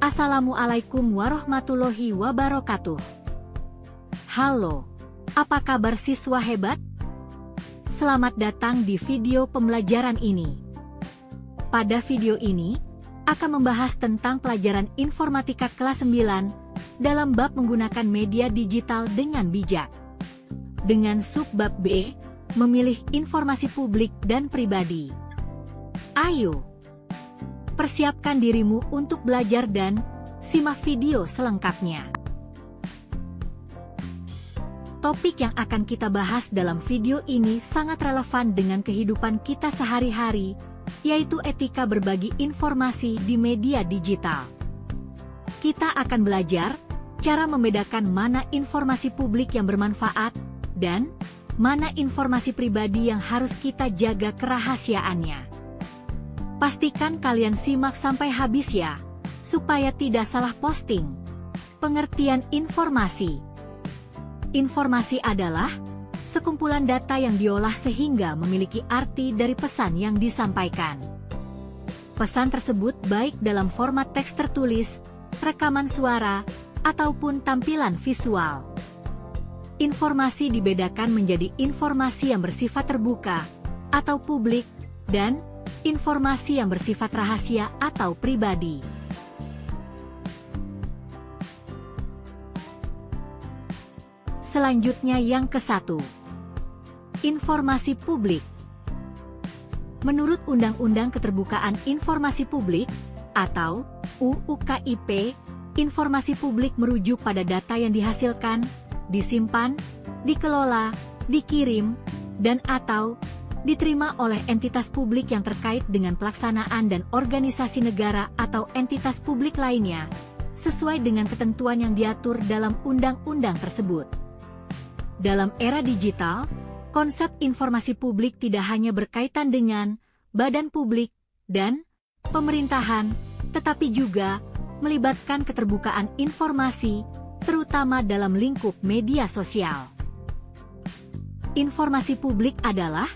Assalamualaikum warahmatullahi wabarakatuh. Halo, apa kabar siswa hebat? Selamat datang di video pembelajaran ini. Pada video ini, akan membahas tentang pelajaran informatika kelas 9 dalam bab menggunakan media digital dengan bijak. Dengan subbab B, memilih informasi publik dan pribadi. Ayo, persiapkan dirimu untuk belajar dan simak video selengkapnya. Topik yang akan kita bahas dalam video ini sangat relevan dengan kehidupan kita sehari-hari, yaitu etika berbagi informasi di media digital. Kita akan belajar cara membedakan mana informasi publik yang bermanfaat dan mana informasi pribadi yang harus kita jaga kerahasiaannya. Pastikan kalian simak sampai habis ya, supaya tidak salah posting. Pengertian informasi. Informasi adalah sekumpulan data yang diolah sehingga memiliki arti dari pesan yang disampaikan. Pesan tersebut baik dalam format teks tertulis, rekaman suara, ataupun tampilan visual. Informasi dibedakan menjadi informasi yang bersifat terbuka atau publik dan informasi yang bersifat rahasia atau pribadi. Selanjutnya yang ke-1. Informasi publik. Menurut Undang-Undang Keterbukaan Informasi Publik, atau UU KIP, informasi publik merujuk pada data yang dihasilkan, disimpan, dikelola, dikirim, dan atau diterima oleh entitas publik yang terkait dengan pelaksanaan dan organisasi negara atau entitas publik lainnya, sesuai dengan ketentuan yang diatur dalam undang-undang tersebut. Dalam era digital, konsep informasi publik tidak hanya berkaitan dengan badan publik dan pemerintahan, tetapi juga melibatkan keterbukaan informasi, terutama dalam lingkup media sosial. Informasi publik adalah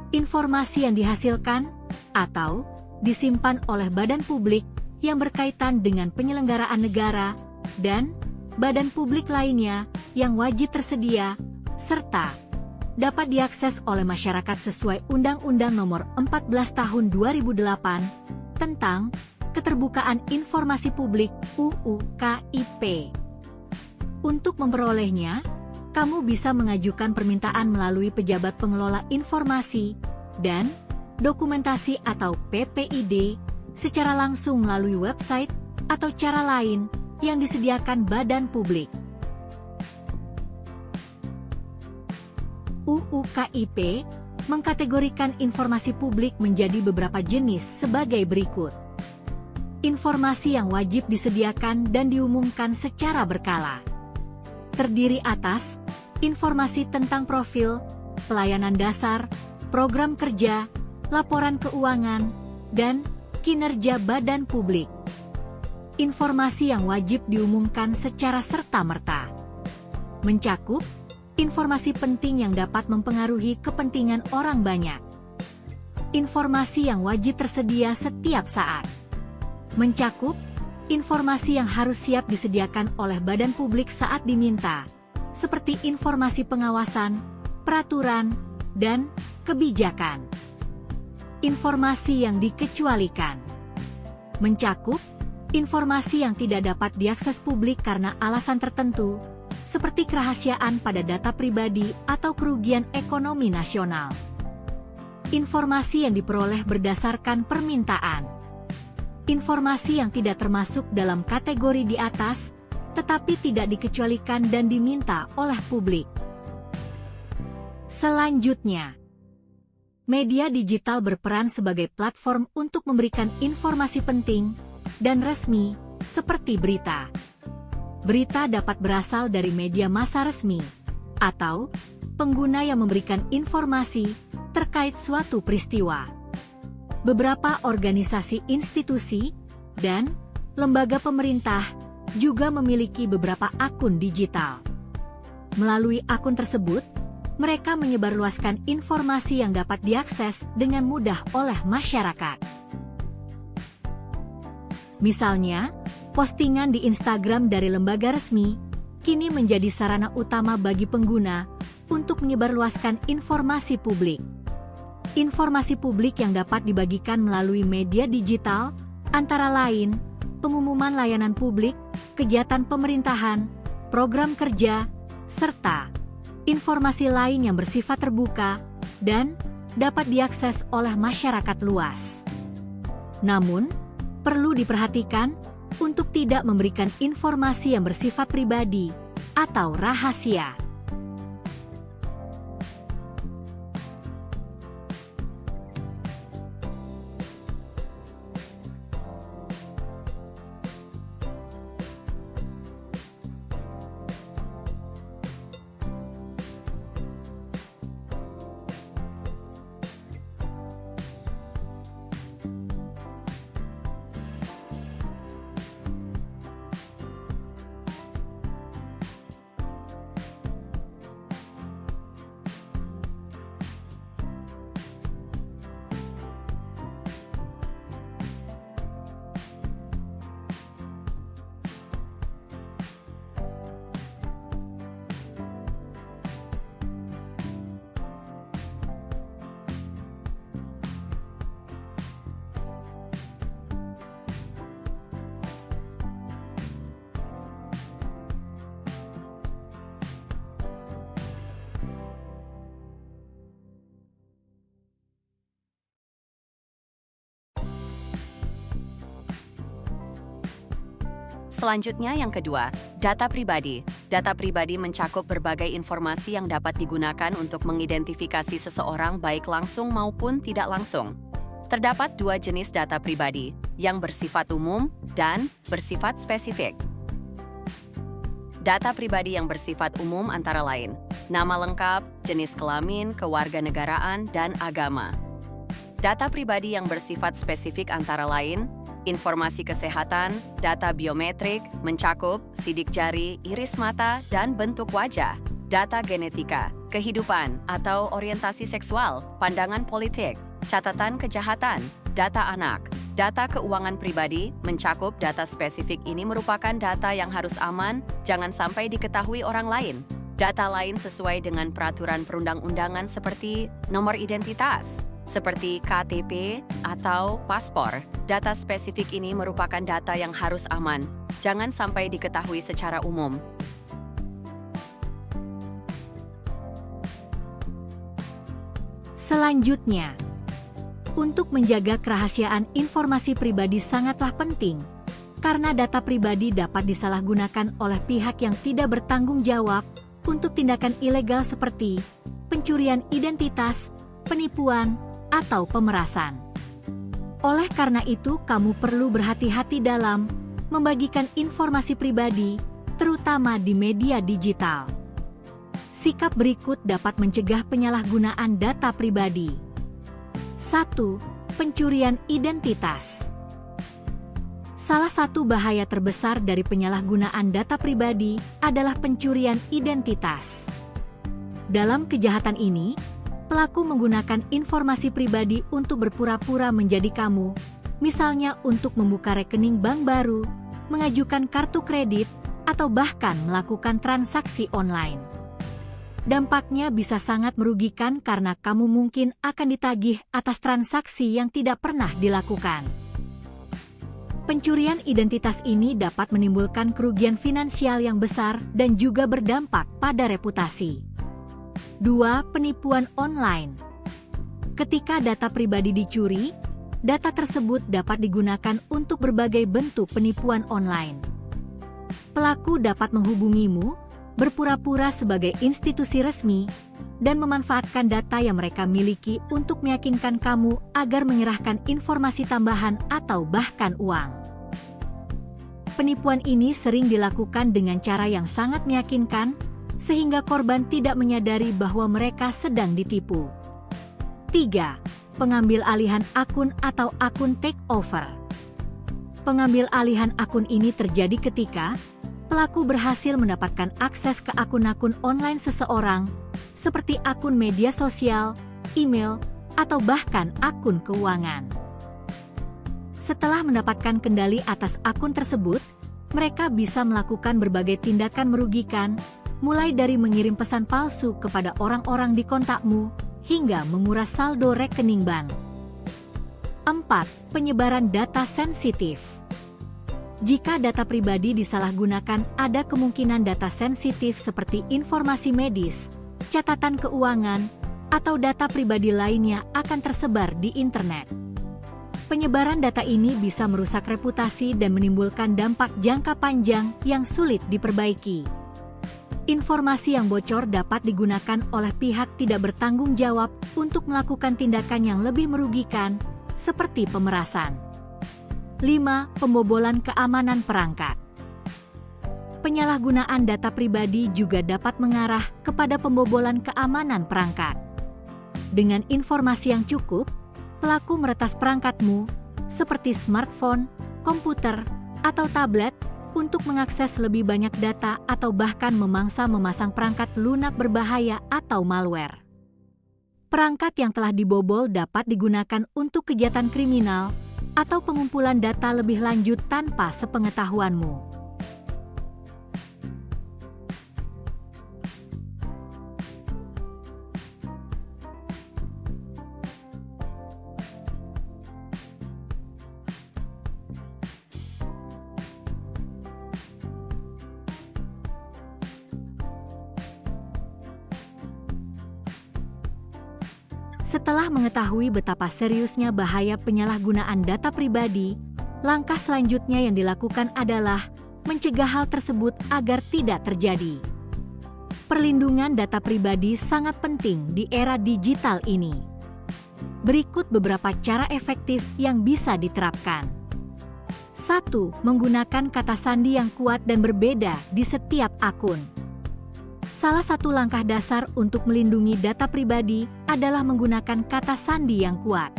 informasi yang dihasilkan atau disimpan oleh badan publik yang berkaitan dengan penyelenggaraan negara dan badan publik lainnya yang wajib tersedia, serta dapat diakses oleh masyarakat sesuai Undang-Undang Nomor 14 Tahun 2008 tentang Keterbukaan Informasi Publik (UU KIP). Untuk memperolehnya, kamu bisa mengajukan permintaan melalui pejabat pengelola informasi dan dokumentasi atau PPID secara langsung melalui website atau cara lain yang disediakan badan publik. UU KIP mengkategorikan informasi publik menjadi beberapa jenis sebagai berikut. Informasi yang wajib disediakan dan diumumkan secara berkala. Terdiri atas informasi tentang profil, pelayanan dasar, program kerja, laporan keuangan, dan kinerja badan publik. Informasi yang wajib diumumkan secara serta-merta. Mencakup informasi penting yang dapat mempengaruhi kepentingan orang banyak. Informasi yang wajib tersedia setiap saat. Mencakup informasi yang harus siap disediakan oleh badan publik saat diminta, seperti informasi pengawasan, peraturan, dan kebijakan. Informasi yang dikecualikan. Mencakup informasi yang tidak dapat diakses publik karena alasan tertentu, seperti kerahasiaan pada data pribadi atau kerugian ekonomi nasional. Informasi yang diperoleh berdasarkan permintaan. Informasi yang tidak termasuk dalam kategori di atas, tetapi tidak dikecualikan dan diminta oleh publik. Selanjutnya, media digital berperan sebagai platform untuk memberikan informasi penting dan resmi, seperti berita. Berita dapat berasal dari media massa resmi, atau pengguna yang memberikan informasi terkait suatu peristiwa. Beberapa organisasi institusi dan lembaga pemerintah juga memiliki beberapa akun digital. Melalui akun tersebut, mereka menyebarluaskan informasi yang dapat diakses dengan mudah oleh masyarakat. Misalnya, Postingan di Instagram dari lembaga resmi kini menjadi sarana utama bagi pengguna untuk menyebarluaskan informasi publik. Informasi publik yang dapat dibagikan melalui media digital, antara lain, pengumuman layanan publik, kegiatan pemerintahan, program kerja, serta informasi lain yang bersifat terbuka dan dapat diakses oleh masyarakat luas. Namun, perlu diperhatikan untuk tidak memberikan informasi yang bersifat pribadi atau rahasia. Selanjutnya yang kedua, data pribadi. Data pribadi mencakup berbagai informasi yang dapat digunakan untuk mengidentifikasi seseorang baik langsung maupun tidak langsung. Terdapat dua jenis data pribadi, yang bersifat umum dan bersifat spesifik. Data pribadi yang bersifat umum antara lain, nama lengkap, jenis kelamin, kewarganegaraan, dan agama. Data pribadi yang bersifat spesifik antara lain, informasi kesehatan, data biometrik, mencakup sidik jari, iris mata, dan bentuk wajah. Data genetika, kehidupan atau orientasi seksual, pandangan politik, catatan kejahatan, data anak. Data keuangan pribadi mencakup data spesifik ini merupakan data yang harus aman, jangan sampai diketahui orang lain. Data lain sesuai dengan peraturan perundang-undangan seperti nomor identitas, seperti KTP atau paspor. Data spesifik ini merupakan data yang harus aman, jangan sampai diketahui secara umum. Selanjutnya, untuk menjaga kerahasiaan informasi pribadi sangatlah penting, karena data pribadi dapat disalahgunakan oleh pihak yang tidak bertanggung jawab untuk tindakan ilegal seperti pencurian identitas, penipuan, atau pemerasan. Oleh karena itu, kamu perlu berhati-hati dalam membagikan informasi pribadi, terutama di media digital. Sikap berikut dapat mencegah penyalahgunaan data pribadi. 1. Pencurian identitas. Salah satu bahaya terbesar dari penyalahgunaan data pribadi adalah pencurian identitas. Dalam kejahatan ini, pelaku menggunakan informasi pribadi untuk berpura-pura menjadi kamu, misalnya untuk membuka rekening bank baru, mengajukan kartu kredit, atau bahkan melakukan transaksi online. Dampaknya bisa sangat merugikan karena kamu mungkin akan ditagih atas transaksi yang tidak pernah dilakukan. Pencurian identitas ini dapat menimbulkan kerugian finansial yang besar dan juga berdampak pada reputasi. 2. Penipuan online. Ketika data pribadi dicuri, data tersebut dapat digunakan untuk berbagai bentuk penipuan online. Pelaku dapat menghubungimu, berpura-pura sebagai institusi resmi, dan memanfaatkan data yang mereka miliki untuk meyakinkan kamu agar menyerahkan informasi tambahan atau bahkan uang. Penipuan ini sering dilakukan dengan cara yang sangat meyakinkan, sehingga korban tidak menyadari bahwa mereka sedang ditipu. 3. Pengambil alihan akun atau akun takeover. Pengambil alihan akun ini terjadi ketika pelaku berhasil mendapatkan akses ke akun-akun online seseorang, seperti akun media sosial, email, atau bahkan akun keuangan. Setelah mendapatkan kendali atas akun tersebut, mereka bisa melakukan berbagai tindakan merugikan, mulai dari mengirim pesan palsu kepada orang-orang di kontakmu, hingga menguras saldo rekening bank. 4. Penyebaran data sensitif. Jika data pribadi disalahgunakan, ada kemungkinan data sensitif seperti informasi medis, catatan keuangan, atau data pribadi lainnya akan tersebar di internet. Penyebaran data ini bisa merusak reputasi dan menimbulkan dampak jangka panjang yang sulit diperbaiki. Informasi yang bocor dapat digunakan oleh pihak tidak bertanggung jawab untuk melakukan tindakan yang lebih merugikan, seperti pemerasan. 5. Pembobolan keamanan perangkat. Penyalahgunaan data pribadi juga dapat mengarah kepada pembobolan keamanan perangkat. Dengan informasi yang cukup, pelaku meretas perangkatmu, seperti smartphone, komputer, atau tablet, untuk mengakses lebih banyak data atau bahkan memangsa memasang perangkat lunak berbahaya atau malware. Perangkat yang telah dibobol dapat digunakan untuk kegiatan kriminal atau pengumpulan data lebih lanjut tanpa sepengetahuanmu. Setelah mengetahui betapa seriusnya bahaya penyalahgunaan data pribadi, langkah selanjutnya yang dilakukan adalah mencegah hal tersebut agar tidak terjadi. Perlindungan data pribadi sangat penting di era digital ini. Berikut beberapa cara efektif yang bisa diterapkan. 1. Menggunakan kata sandi yang kuat dan berbeda di setiap akun. Salah satu langkah dasar untuk melindungi data pribadi adalah menggunakan kata sandi yang kuat.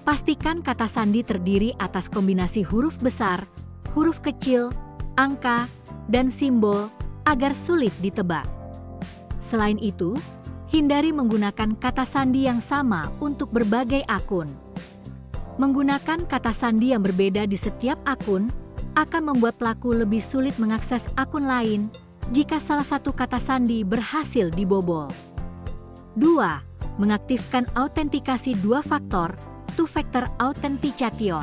Pastikan kata sandi terdiri atas kombinasi huruf besar, huruf kecil, angka, dan simbol agar sulit ditebak. Selain itu, hindari menggunakan kata sandi yang sama untuk berbagai akun. Menggunakan kata sandi yang berbeda di setiap akun akan membuat pelaku lebih sulit mengakses akun lain jika salah satu kata sandi berhasil dibobol. 2. Mengaktifkan autentikasi dua faktor, two-factor authentication.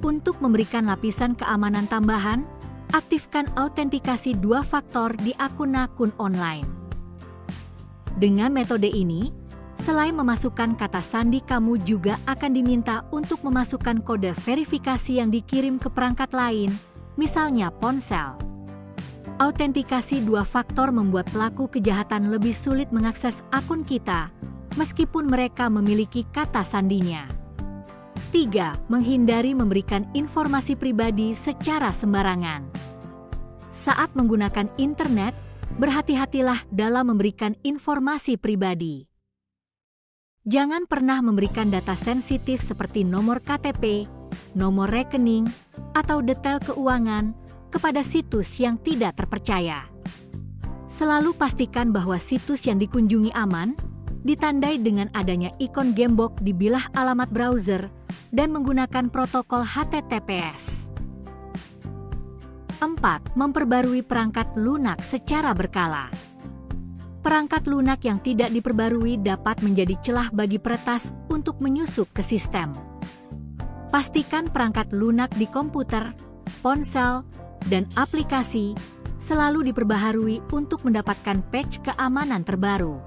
Untuk memberikan lapisan keamanan tambahan, aktifkan autentikasi dua faktor di akun-akun online. Dengan metode ini, selain memasukkan kata sandi, kamu juga akan diminta untuk memasukkan kode verifikasi yang dikirim ke perangkat lain, misalnya ponsel. Autentikasi dua faktor membuat pelaku kejahatan lebih sulit mengakses akun kita, meskipun mereka memiliki kata sandinya. 3. Menghindari memberikan informasi pribadi secara sembarangan. Saat menggunakan internet, berhati-hatilah dalam memberikan informasi pribadi. Jangan pernah memberikan data sensitif seperti nomor KTP, nomor rekening, atau detail keuangan kepada situs yang tidak terpercaya. Selalu pastikan bahwa situs yang dikunjungi aman, ditandai dengan adanya ikon gembok di bilah alamat browser, dan menggunakan protokol HTTPS. 4. Memperbarui perangkat lunak secara berkala. Perangkat lunak yang tidak diperbarui dapat menjadi celah bagi peretas untuk menyusup ke sistem. Pastikan perangkat lunak di komputer, ponsel, dan aplikasi selalu diperbaharui untuk mendapatkan patch keamanan terbaru.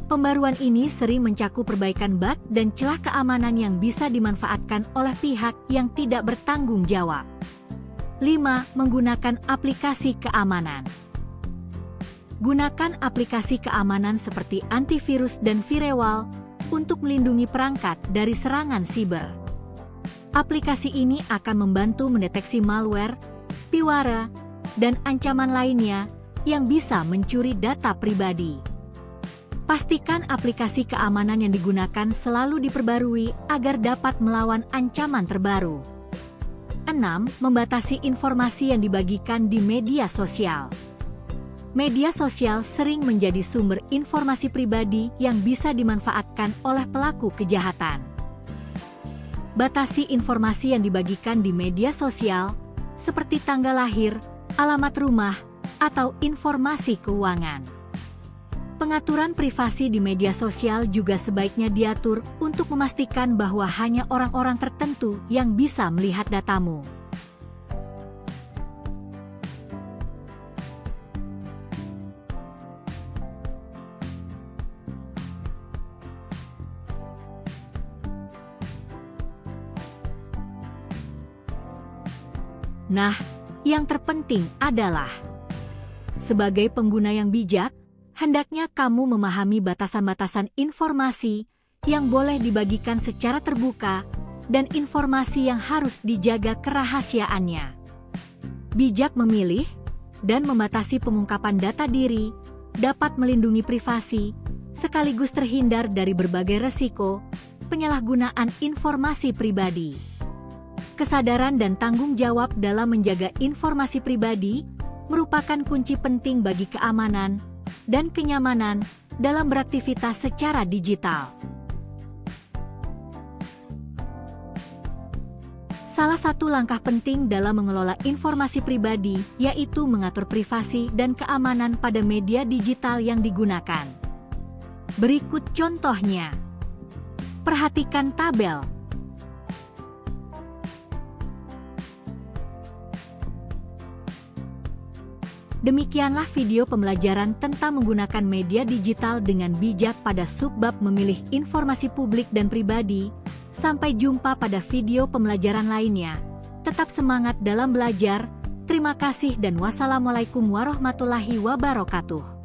Pembaruan ini sering mencakup perbaikan bug dan celah keamanan yang bisa dimanfaatkan oleh pihak yang tidak bertanggung jawab. 5. Menggunakan aplikasi keamanan. Gunakan aplikasi keamanan seperti antivirus dan firewall untuk melindungi perangkat dari serangan siber. Aplikasi ini akan membantu mendeteksi malware, spyware, dan ancaman lainnya yang bisa mencuri data pribadi. Pastikan aplikasi keamanan yang digunakan selalu diperbarui agar dapat melawan ancaman terbaru. 6. Membatasi informasi yang dibagikan di media sosial. Media sosial sering menjadi sumber informasi pribadi yang bisa dimanfaatkan oleh pelaku kejahatan. Batasi informasi yang dibagikan di media sosial, seperti tanggal lahir, alamat rumah, atau informasi keuangan. Pengaturan privasi di media sosial juga sebaiknya diatur untuk memastikan bahwa hanya orang-orang tertentu yang bisa melihat datamu. Nah, yang terpenting adalah sebagai pengguna yang bijak, hendaknya kamu memahami batasan-batasan informasi yang boleh dibagikan secara terbuka dan informasi yang harus dijaga kerahasiaannya. Bijak memilih dan membatasi pengungkapan data diri dapat melindungi privasi, sekaligus terhindar dari berbagai resiko penyalahgunaan informasi pribadi. Kesadaran dan tanggung jawab dalam menjaga informasi pribadi merupakan kunci penting bagi keamanan dan kenyamanan dalam beraktivitas secara digital. Salah satu langkah penting dalam mengelola informasi pribadi yaitu mengatur privasi dan keamanan pada media digital yang digunakan. Berikut contohnya. Perhatikan tabel. Demikianlah video pembelajaran tentang menggunakan media digital dengan bijak pada subbab memilih informasi publik dan pribadi. Sampai jumpa pada video pembelajaran lainnya. Tetap semangat dalam belajar. Terima kasih dan wassalamualaikum warahmatullahi wabarakatuh.